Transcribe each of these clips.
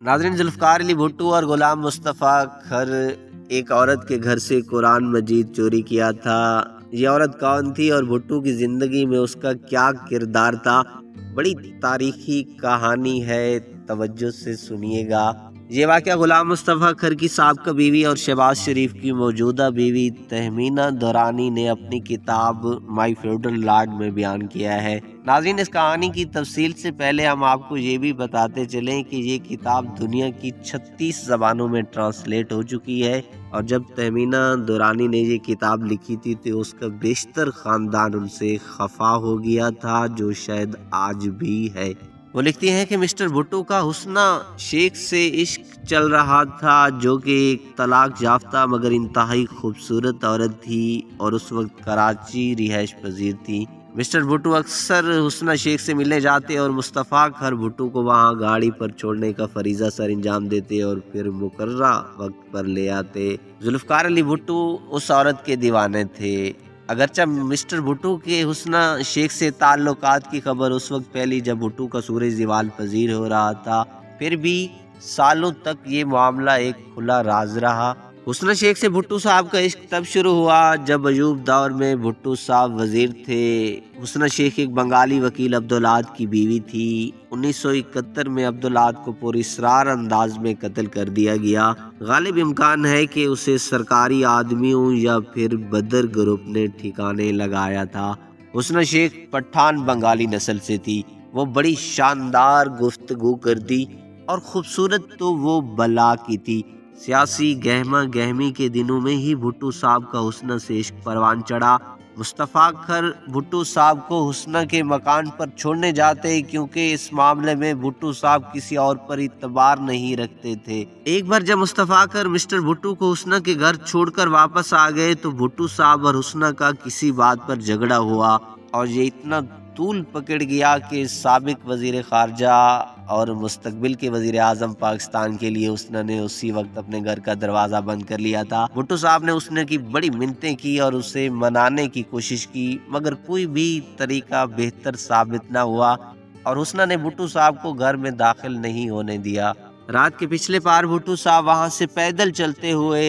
नाज़रीन, ज़ुल्फ़िकार अली भुट्टो और ग़ुलाम मुस्तफ़ा खर एक औरत के घर से कुरान मजीद चोरी किया था। ये औरत कौन थी और भुट्टो की ज़िंदगी में उसका क्या किरदार था? बड़ी तारीखी कहानी है, तवज्जो से सुनिएगा। ये वाक़या ग़ुलाम मुस्तफ़ा खर की साबका बीवी और शहबाज शरीफ की मौजूदा बीवी तहमीना दुरानी ने अपनी किताब माई फ्यूडल लॉर्ड में बयान किया है। नाज़रीन, इस कहानी की तफसील से पहले हम आपको ये भी बताते चलें कि ये किताब दुनिया की 36 ज़बानों में ट्रांसलेट हो चुकी है और जब तहमीना दुरानी ने ये किताब लिखी थी तो उसका बेशतर ख़ानदान उनसे खफा हो गया था, जो शायद आज भी है। वो लिखती हैं कि मिस्टर भुट्टो का हुस्ना शेख से इश्क चल रहा था, जो कि एक तलाक याफ्ता मगर इंतहाई खूबसूरत औरत थी और उस वक्त कराची रिहाइश पजीर थी। मिस्टर भुट्टो अक्सर हुस्ना शेख से मिलने जाते और मुस्तफ़ा खर भुट्टो को वहाँ गाड़ी पर छोड़ने का फरीज़ा सर अंजाम देते और फिर मुकर्रा वक्त पर ले आते। ज़ुल्फ़िकार अली भुट्टो उस औरत के दीवाने थे। अगरचे मिस्टर भुट्टो के हुस्ना शेख से ताल्लुकात की खबर उस वक्त फैली जब भुट्टो का सूरज ज़वाल पजीर हो रहा था, फिर भी सालों तक ये मामला एक खुला राज रहा। हुस्ना शेख से भुट्टो साहब का इश्क तब शुरू हुआ जब अयूब दौर में भुट्टो साहब वजीर थे। हुस्ना शेख एक बंगाली वकील अब्दुल्लाद की बीवी थी। 1971 में अब्दुल्लाद को पुरअसरार अंदाज में कत्ल कर दिया गया। गालिब इम्कान है कि उसे सरकारी आदमियों या फिर बदर ग्रुप ने ठिकाने लगाया था। हुस्ना शेख पठान बंगाली नस्ल से थी। वो बड़ी शानदार गुफ्तगू करती और खूबसूरत तो वो बला की थी। सियासी गहमा गहमी के दिनों में ही भुट्टो साहब का हुस्ना से इश्क परवान चढ़ा। मुस्तफ़ा खर भुट्टो साहब को हुस्ना के मकान पर छोड़ने जाते क्योंकि इस मामले में भुट्टो साहब किसी और पर इतबार नहीं रखते थे। एक बार जब मुस्तफ़ा खर मिस्टर भुट्टो को हुस्ना के घर छोड़कर वापस आ गए तो भुट्टो साहब और हुस्ना का किसी बात पर झगड़ा हुआ और ये इतना तूल पकड़ गया कि साबिक वजीर खारजा और मुस्तकबिल के वजीर आजम पाकिस्तान के लिए हुस्ना ने उसी वक्त अपने घर का दरवाज़ा बंद कर लिया था। भुट्टो साहब ने हुस्ना की बड़ी मिन्नतें की और उसे मनाने की कोशिश की मगर कोई भी तरीका बेहतर साबित ना हुआ और हुस्ना ने भुट्टो साहब को घर में दाखिल नहीं होने दिया। रात के पिछले पार भुट्टो साहब वहां से पैदल चलते हुए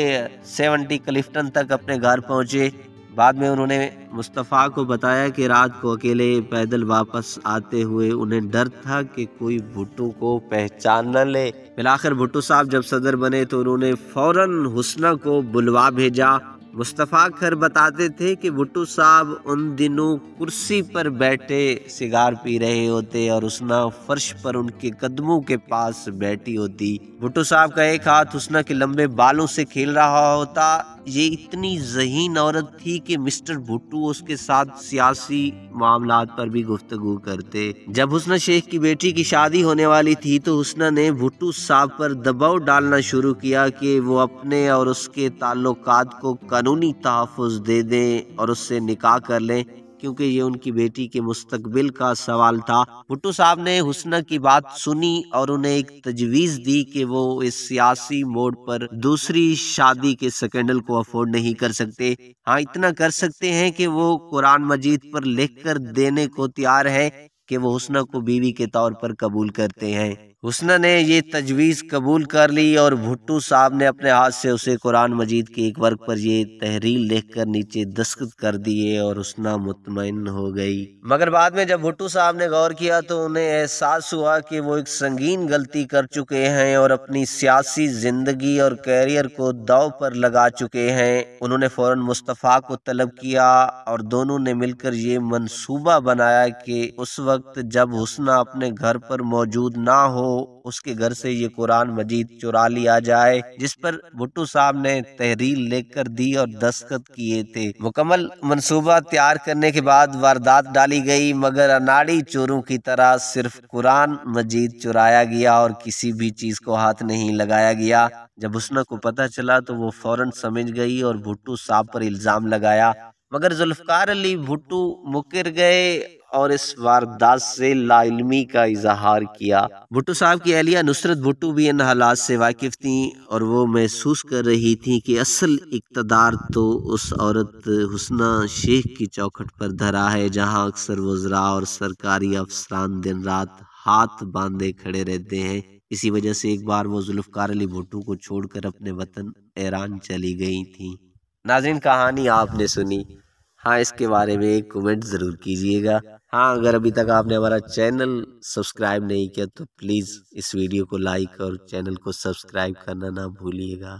70 क्लिफ्टन तक अपने घर पहुंचे। बाद में उन्होंने मुस्तफ़ा को बताया कि रात को अकेले पैदल वापस आते हुए उन्हें डर था कि कोई भुट्टो को पहचान न ले। फिर भुट्टो साहब जब सदर बने तो उन्होंने फौरन हुस्ना को बुलवा भेजा। मुस्तफ़ा खर बताते थे कि भुट्टो साहब उन दिनों कुर्सी पर बैठे सिगार पी रहे होते और हुस्ना फर्श पर उनके कदमों के पास बैठी होती। भुट्टो साहब का एक हाथ हुस्ना के लंबे बालों से खेल रहा होता। ये इतनी ज़हीन औरत थी कि मिस्टर भुट्टो उसके साथ सियासी मामलात पर भी गुफ्तगू करते। जब हुस्ना शेख की बेटी की शादी होने वाली थी तो हुस्ना ने भुट्टो साहब पर दबाव डालना शुरू किया कि वो अपने और उसके ताल्लुकात को कानूनी तहफ़्फ़ुज़ दे दें और उससे निकाह कर लें क्योंकि ये उनकी बेटी के मुस्तकबिल का सवाल था। भुट्टो साहब ने हुस्ना की बात सुनी और उन्हें एक तजवीज़ दी कि वो इस सियासी मोड़ पर दूसरी शादी के स्कैंडल को अफोर्ड नहीं कर सकते। हाँ, इतना कर सकते हैं कि वो कुरान मजीद पर लिख कर देने को तैयार है कि वो हुस्ना को बीवी के तौर पर कबूल करते हैं। हुस्ना ने ये तजवीज़ कबूल कर ली और भुट्टो साहब ने अपने हाथ से उसे कुरान मजीद के एक वर्क पर ये तहरीर लिखकर नीचे दस्तखत कर दिए और हुस्ना मुतमईन हो गई। मगर बाद में जब भुट्टो साहब ने गौर किया तो उन्हें एहसास हुआ कि वो एक संगीन गलती कर चुके हैं और अपनी सियासी जिंदगी और कैरियर को दांव पर लगा चुके हैं। उन्होंने फौरन मुस्तफ़ा को तलब किया और दोनों ने मिलकर ये मंसूबा बनाया कि उस वक्त जब हुस्ना अपने घर पर मौजूद ना हो उसके घर से ये कुरान मजीद चुरा लिया जाए, जिस पर भुट्टो साहब ने तहरीर लिखकर दी और दस्तखत किए थे। मुकम्मल मंसूबा तैयार करने के बाद वारदात डाली गई मगर अनाड़ी चोरों की तरह सिर्फ कुरान मजीद चुराया गया और किसी भी चीज को हाथ नहीं लगाया गया। जब हुस्ना को पता चला तो वो फौरन समझ गई और भुट्टो साहब पर इल्जाम लगाया मगर ज़ुल्फ़िकार अली भुट्टो मुकर गए और इस वारदात से लाइल्मी का इजहार किया। भुट्टो साहब की अहलिया नुसरत भुट्टो भी इन हालात से वाकिफ थी और वो महसूस कर रही थी कि असल इक़्तिदार तो उस औरत हुस्ना शेख की चौखट पर धरा है, जहां अक्सर वज़रा और सरकारी अफसरान दिन रात हाथ बांधे खड़े रहते हैं। اسی وجہ سے ایک بار وہ ذوالفقار علی بھٹو کو چھوڑ کر اپنے وطن ایران چلی گئی تھیں۔ ناظرین، کہانی آپ نے سنی، ہاں اس کے بارے میں ایک کومنٹ ضرور کیجیے گا۔ ہاں اگر ابھی تک آپ نے ہمارا چینل سبسکرائب نہیں کیا تو پلیز اس ویڈیو کو لائک اور چینل کو سبسکرائب کرنا نہ بھولیے گا۔